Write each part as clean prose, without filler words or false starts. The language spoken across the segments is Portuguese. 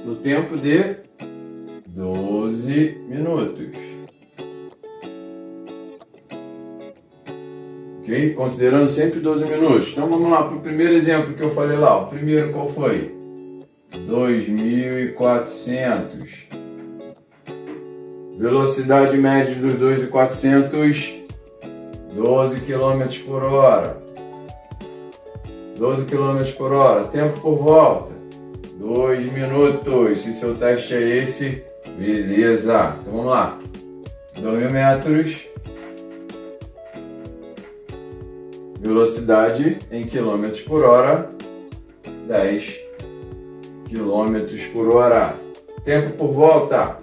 no tempo de 12 minutos. Ok? Considerando sempre 12 minutos. Então vamos lá para o primeiro exemplo que eu falei lá. O primeiro qual foi? 2.400. Velocidade média dos 2.400, 12 km por hora. 12 km por hora. Tempo por volta, 2 minutos. Se seu teste é esse, beleza. Então vamos lá. 2.000 metros. Velocidade em km por hora, 10 km por hora. Tempo por volta,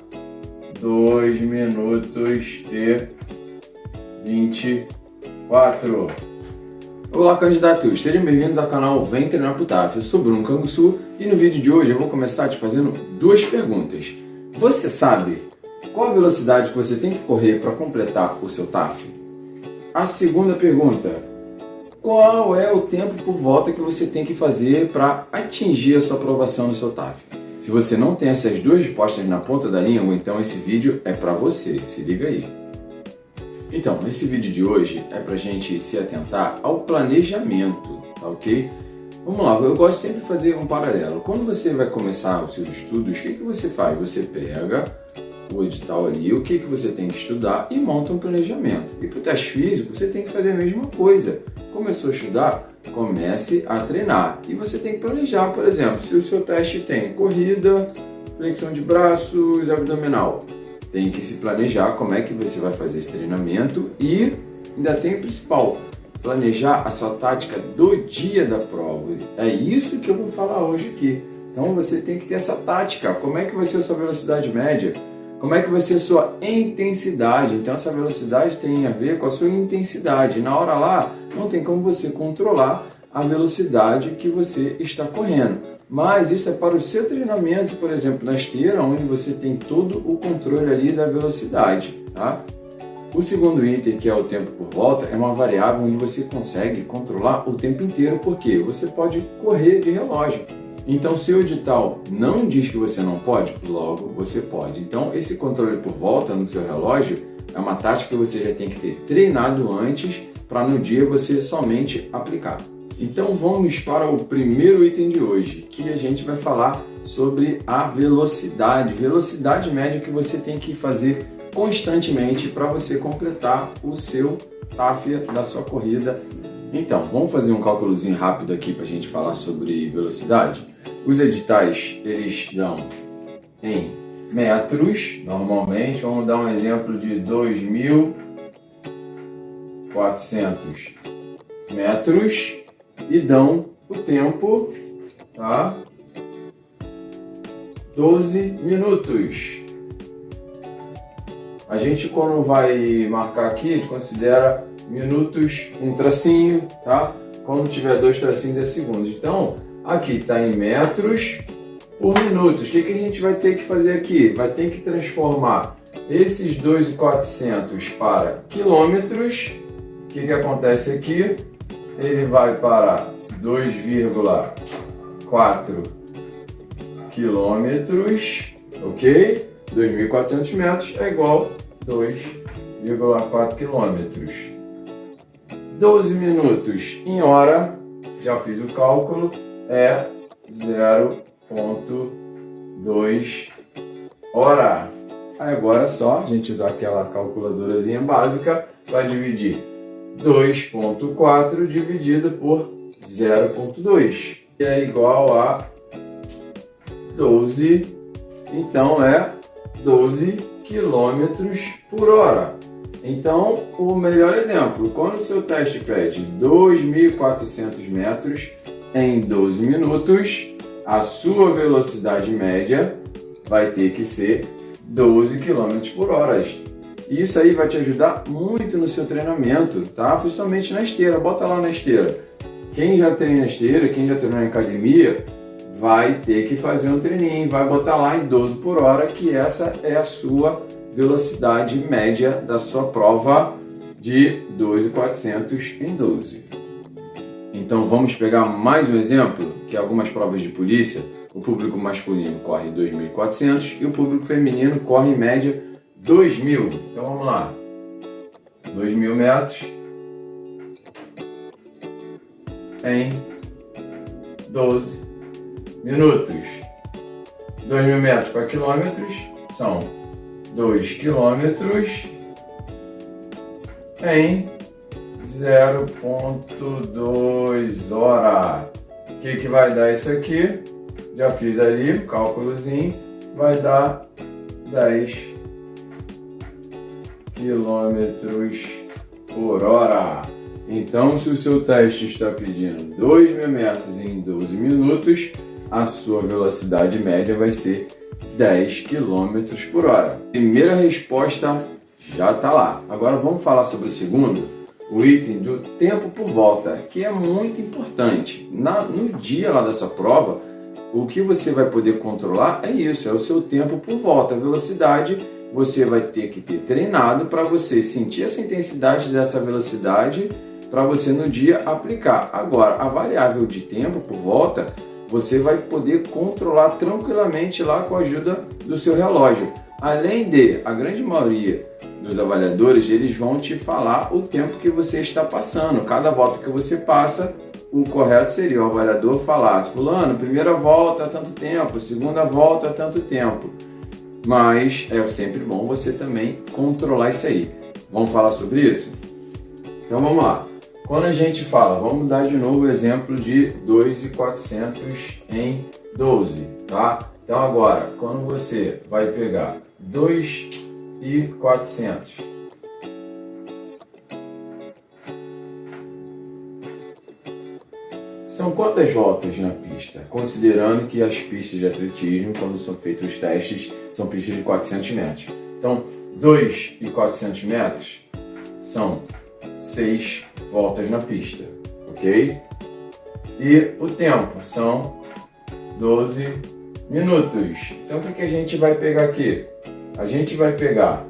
2 minutos e 24. Olá, candidatos! Sejam bem-vindos ao canal Vem Treinar pro TAF. Eu sou Bruno Canguçu e no vídeo de hoje eu vou começar te fazendo duas perguntas. Você sabe qual a velocidade que você tem que correr para completar o seu TAF? A segunda pergunta: qual é o tempo por volta que você tem que fazer para atingir a sua aprovação no seu TAF? Se você não tem essas duas respostas na ponta da língua, então esse vídeo é para você, se liga aí. Então, nesse vídeo de hoje é para a gente se atentar ao planejamento, tá ok? Vamos lá, eu gosto sempre de fazer um paralelo. Quando você vai começar os seus estudos, o que você faz? Você pega o edital ali, o que você tem que estudar e monta um planejamento. E para o teste físico, você tem que fazer a mesma coisa. Começou a estudar? Comece a treinar. E você tem que planejar, por exemplo, se o seu teste tem corrida, flexão de braços, abdominal. Tem que se planejar como é que você vai fazer esse treinamento e ainda tem o principal, planejar a sua tática do dia da prova. É isso que eu vou falar hoje aqui. Então você tem que ter essa tática. Como é que vai ser a sua velocidade média? Como é que vai ser a sua intensidade? Então essa velocidade tem a ver com a sua intensidade. Na hora lá, não tem como você controlar a velocidade que você está correndo. Mas isso é para o seu treinamento, por exemplo, na esteira, onde você tem todo o controle ali da velocidade, tá? O segundo item, que é o tempo por volta, é uma variável onde você consegue controlar o tempo inteiro, porque você pode correr de relógio. Então, se o edital não diz que você não pode, logo você pode. Então, esse controle por volta no seu relógio é uma tática que você já tem que ter treinado antes para no dia você somente aplicar. Então, vamos para o primeiro item de hoje, que a gente vai falar sobre a velocidade média que você tem que fazer constantemente para você completar o seu TAF da sua corrida. Então, vamos fazer um cálculozinho rápido aqui para a gente falar sobre velocidade. Os editais, eles dão em metros, normalmente. Vamos dar um exemplo de 2.400 metros e dão o tempo, tá? 12 minutos. A gente, quando vai marcar aqui, considera minutos, um tracinho, tá? Quando tiver dois tracinhos é segundos. Então, aqui está em metros por minutos. O que a gente vai ter que fazer aqui? Vai ter que transformar esses 2.400 para quilômetros. O que acontece aqui? Ele vai para 2,4 quilômetros, ok? 2.400 metros é igual a 2,4 quilômetros. 12 minutos em hora, já fiz o cálculo, é 0,2 hora. Aí agora é só a gente usar aquela calculadorazinha básica para dividir 2,4 dividido por 0,2. E é igual a 12, então é 12 km por hora. Então, o melhor exemplo, quando o seu teste pede 2.400 metros em 12 minutos, a sua velocidade média vai ter que ser 12 km por hora. Isso aí vai te ajudar muito no seu treinamento, tá? Principalmente na esteira, bota lá na esteira. Quem já treina esteira, quem já treina na academia, vai ter que fazer um treininho, vai botar lá em 12 por hora, que essa é a sua velocidade média da sua prova de 2.400 em 12. Então vamos pegar mais um exemplo, que algumas provas de polícia O público masculino corre 2.400 e o público feminino corre em média 2.000. Então vamos lá. 2.000 metros em 12 minutos. 2.000 metros para quilômetros são 2 quilômetros em 0,2 hora. O que vai dar isso aqui? Já fiz ali o cálculozinho, vai dar 10 quilômetros por hora. Então, se o seu teste está pedindo 2.000 metros em 12 minutos, a sua velocidade média vai ser 10 quilômetros por hora. Primeira resposta já está lá. Agora vamos falar sobre o segundo, o item do tempo por volta, que é muito importante. No dia lá da sua prova, o que você vai poder controlar é isso, é o seu tempo por volta. A velocidade você vai ter que ter treinado para você sentir essa intensidade dessa velocidade para você no dia aplicar. Agora, a variável de tempo por volta, você vai poder controlar tranquilamente lá com a ajuda do seu relógio. Além de, a grande maioria dos avaliadores, eles vão te falar o tempo que você está passando. Cada volta que você passa, o correto seria o avaliador falar: fulano, primeira volta tanto tempo, segunda volta tanto tempo. Mas é sempre bom você também controlar isso aí. Vamos falar sobre isso? Então vamos lá. Quando a gente fala, vamos dar de novo o exemplo de 2.400 em 12, tá? Então agora, quando você vai pegar 2.400 são quantas voltas na pista? Considerando que as pistas de atletismo, quando são feitos os testes, são pistas de 400 metros. Então, 2.400 metros são 6 voltas na pista, ok? E o tempo são 12 minutos. Então, o que a gente vai pegar aqui? A gente vai pegar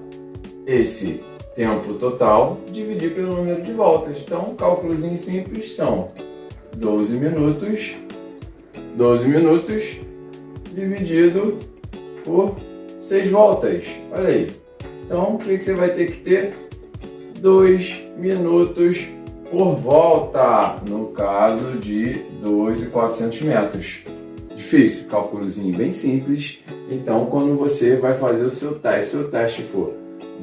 esse tempo total, dividir pelo número de voltas. Então, um cálculozinho simples são 12 minutos dividido por 6 voltas. Olha aí. Então, o que você vai ter que ter? 2 minutos por volta, no caso de 2.400 metros. Difícil, cálculozinho bem simples. Então, quando você vai fazer o seu teste for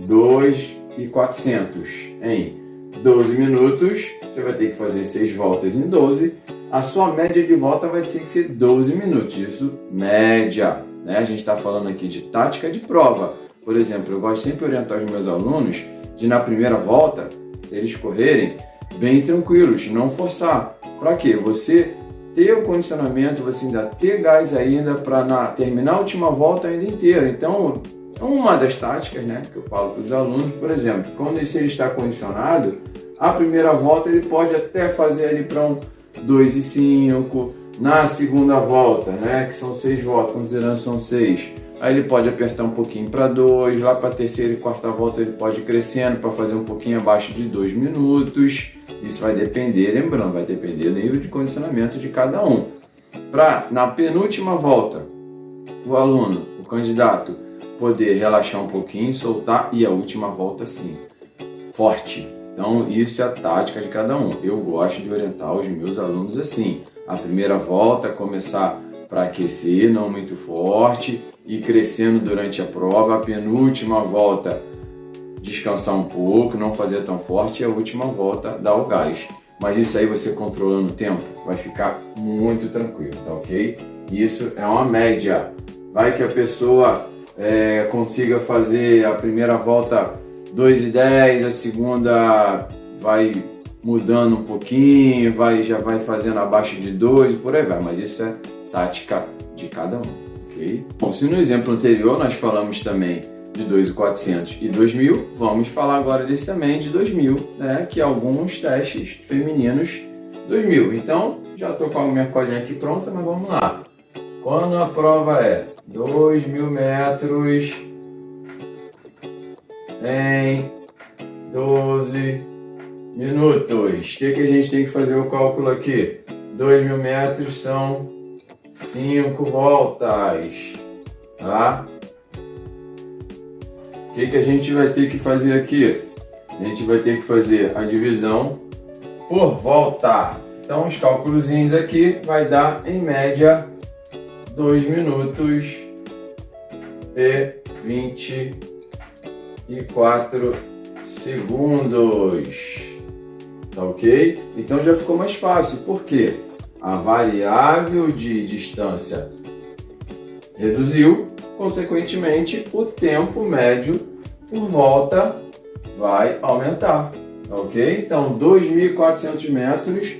2.400 em 12 minutos, você vai ter que fazer 6 voltas em 12. A sua média de volta vai ter que ser 12 minutos. Isso, média, né? A gente está falando aqui de tática de prova. Por exemplo, eu gosto sempre de orientar os meus alunos de, na primeira volta, eles correrem bem tranquilos, não forçar. Para quê? Você ter o condicionamento, você ainda ter gás ainda para terminar a última volta ainda inteira. Então, uma das táticas, né, que eu falo para os alunos, por exemplo, quando ele está condicionado, a primeira volta ele pode até fazer ali para um 2,5, na segunda volta, né, que são 6 voltas, considerando que são 6, aí ele pode apertar um pouquinho para 2, lá para a terceira e quarta volta ele pode ir crescendo para fazer um pouquinho abaixo de 2 minutos. Isso vai depender, lembrando, vai depender do nível de condicionamento de cada um. Para, na penúltima volta, o aluno, o candidato, poder relaxar um pouquinho, soltar, e a última volta sim, forte. Então, isso é a tática de cada um. Eu gosto de orientar os meus alunos assim. A primeira volta, começar para aquecer, não muito forte, e crescendo durante a prova. A penúltima volta, descansar um pouco, não fazer tão forte, e a última volta, dar o gás. Mas isso aí, você controlando o tempo, vai ficar muito tranquilo, tá ok? Isso é uma média. Vai que a pessoa consiga fazer a primeira volta 2,10, a segunda vai mudando um pouquinho, já vai fazendo abaixo de 2 e por aí vai, mas isso é tática de cada um, ok? Bom, se no exemplo anterior nós falamos também de 2.400 e 2.000, vamos falar agora desse também de 2.000, né, que alguns testes femininos 2.000. Então, já estou com a minha colinha aqui pronta, mas vamos lá. Quando a prova é 2.000 metros em 12 minutos. O que a gente tem que fazer o cálculo aqui? 2.000 metros são 5 voltas, tá? O que a gente vai ter que fazer aqui? A gente vai ter que fazer a divisão por volta. Então, os cálculos aqui vai dar, em média, 2 minutos e 24 segundos. Tá ok? Então já ficou mais fácil. Por quê? A variável de distância reduziu, consequentemente, o tempo médio por volta vai aumentar. Tá ok? Então, 2.400 metros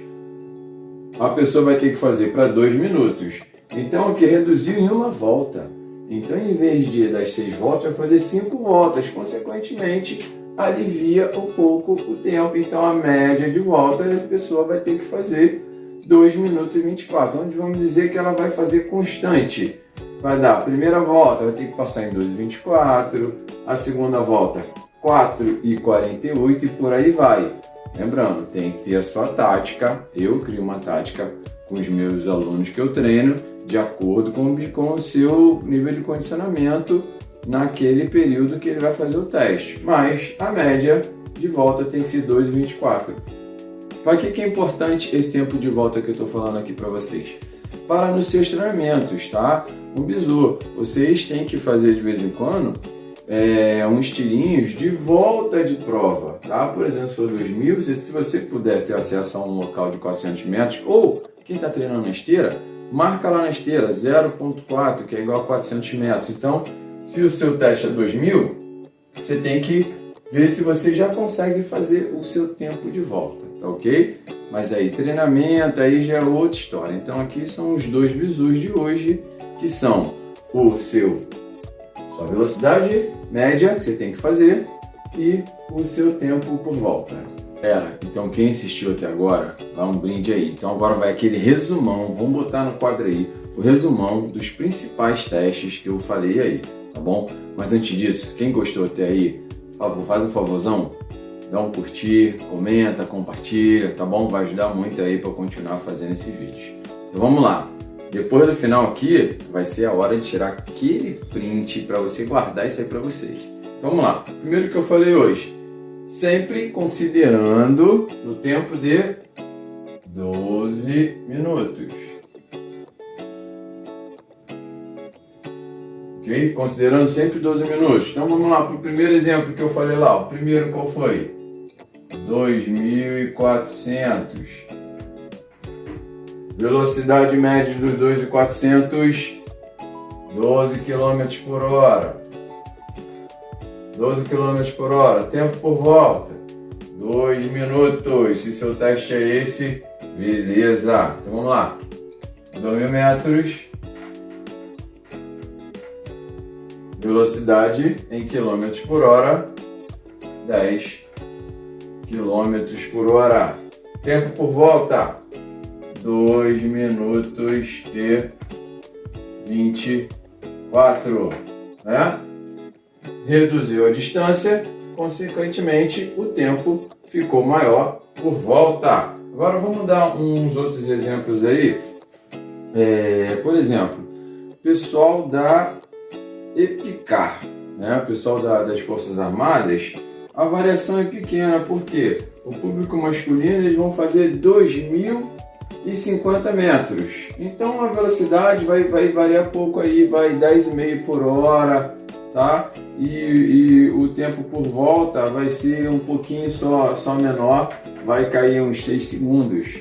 a pessoa vai ter que fazer para 2 minutos. Então, o que reduziu em uma volta. Então, em vez das 6 voltas, vai fazer 5 voltas. Consequentemente, alivia um pouco o tempo. Então, a média de volta a pessoa vai ter que fazer 2 minutos e 24. Onde vamos dizer que ela vai fazer constante. Vai dar a primeira volta, vai ter que passar em 2,24. A segunda volta, 4,48 e por aí vai. Lembrando, tem que ter a sua tática. Eu crio uma tática com os meus alunos que eu treino de acordo com o seu nível de condicionamento naquele período que ele vai fazer o teste. Mas a média de volta tem que ser 2,24. Para que é importante esse tempo de volta que eu estou falando aqui para vocês? Para nos seus treinamentos, tá? Um bizu. Vocês têm que fazer de vez em quando uns tirinhos de volta de prova, tá? Por exemplo, se for 2.000, se você puder ter acesso a um local de 400 metros, ou quem está treinando na esteira, marca lá na esteira 0,4, que é igual a 400 metros. Então, se o seu teste é 2.000, você tem que ver se você já consegue fazer o seu tempo de volta, tá ok? Mas aí, treinamento, aí já é outra história. Então, aqui são os 2 bizus de hoje, que são sua velocidade média que você tem que fazer e o seu tempo por volta. Então quem assistiu até agora, dá um brinde aí. Então agora vai aquele resumão, vamos botar no quadro aí, o resumão dos principais testes que eu falei aí, tá bom? Mas antes disso, quem gostou até aí, faz um favorzão, dá um curtir, comenta, compartilha, tá bom? Vai ajudar muito aí para continuar fazendo esses vídeos. Então vamos lá. Depois do final aqui, vai ser a hora de tirar aquele print para você guardar isso aí para vocês. Então vamos lá. Primeiro que eu falei hoje, sempre considerando o tempo de 12 minutos. Ok? Considerando sempre 12 minutos. Então vamos lá para o primeiro exemplo que eu falei lá. O primeiro qual foi? 2.400. Velocidade média dos 2.400, 12 km por hora. 12 km por hora. Tempo por volta, 2 minutos. Se seu teste é esse, beleza. Então vamos lá. 2.000 metros. Velocidade em km por hora, 10 km por hora. Tempo por volta, 2 minutos e 24, né? Reduziu a distância, consequentemente o tempo ficou maior por volta. Agora vamos dar uns outros exemplos aí. Por exemplo, pessoal da EPICAR, né? Pessoal das Forças Armadas, a variação é pequena, porque o público masculino eles vão fazer 2.050 metros. Então a velocidade vai variar pouco aí, vai 10,5 por hora, tá? E o tempo por volta vai ser um pouquinho só menor, vai cair uns 6 segundos,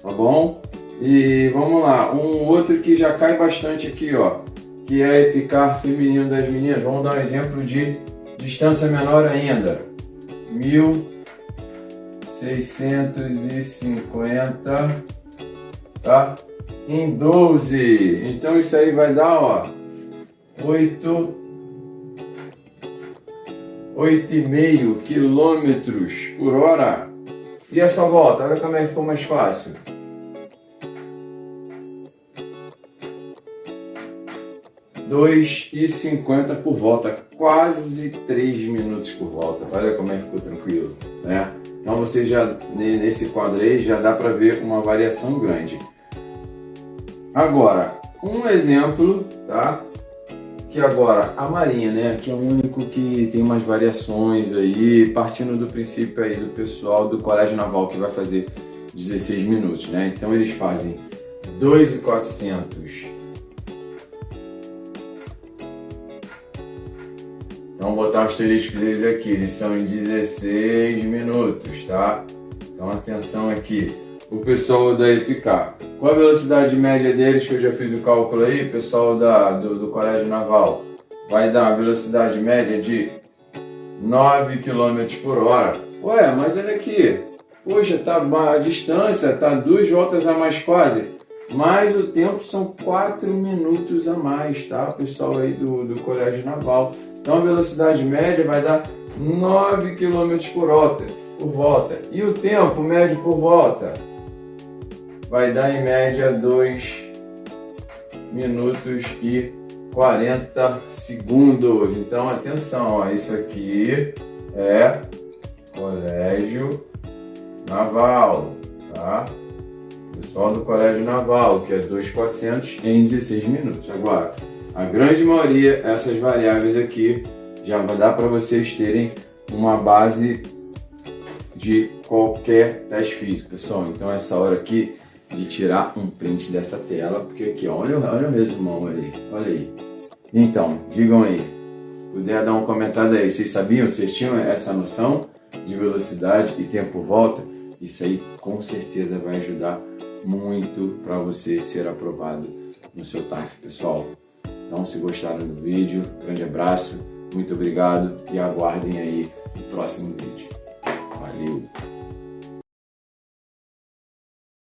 tá bom? E vamos lá, um outro que já cai bastante aqui, ó, que é a EPICAR feminino das meninas. Vamos dar um exemplo de distância menor ainda, 1.650, tá? Em 12. Então isso aí vai dar, ó, 8,5 quilômetros por hora. E essa volta, olha como é que ficou mais fácil. 2,50 por volta, quase 3 minutos por volta. Olha como é que ficou tranquilo, né? Então você já, nesse quadro aí, já dá para ver uma variação grande. Agora, um exemplo, tá? Que agora a Marinha, né, que é o único que tem umas variações aí, partindo do princípio aí do pessoal do Colégio Naval que vai fazer 16 minutos, né? Então eles fazem 2.400. Então vou botar os asteriscos deles aqui, eles são em 16 minutos, tá? Então atenção aqui. O pessoal da Epicar, qual a velocidade média deles, que eu já fiz o cálculo aí, pessoal do Colégio Naval? Vai dar uma velocidade média de 9 km por hora. Ué, mas olha aqui, poxa, tá a distância, tá 2 voltas a mais quase, mas o tempo são 4 minutos a mais, tá, pessoal aí do Colégio Naval. Então a velocidade média vai dar 9 km por volta. E o tempo médio por volta vai dar em média 2 minutos e 40 segundos. Então atenção, ó, isso aqui é Colégio Naval, tá? Pessoal do Colégio Naval, que é 2.400 em 16 minutos. Agora, a grande maioria, essas variáveis aqui, já vai dar para vocês terem uma base de qualquer teste físico, pessoal. Então essa hora aqui de tirar um print dessa tela, porque aqui, ó, olha o resumão ali, olha aí. Então, digam aí, puder dar um comentário aí, vocês sabiam, vocês tinham essa noção de velocidade e tempo por volta? Isso aí com certeza vai ajudar muito para você ser aprovado no seu TAF, pessoal. Então, se gostaram do vídeo, grande abraço, muito obrigado e aguardem aí o próximo vídeo. Valeu!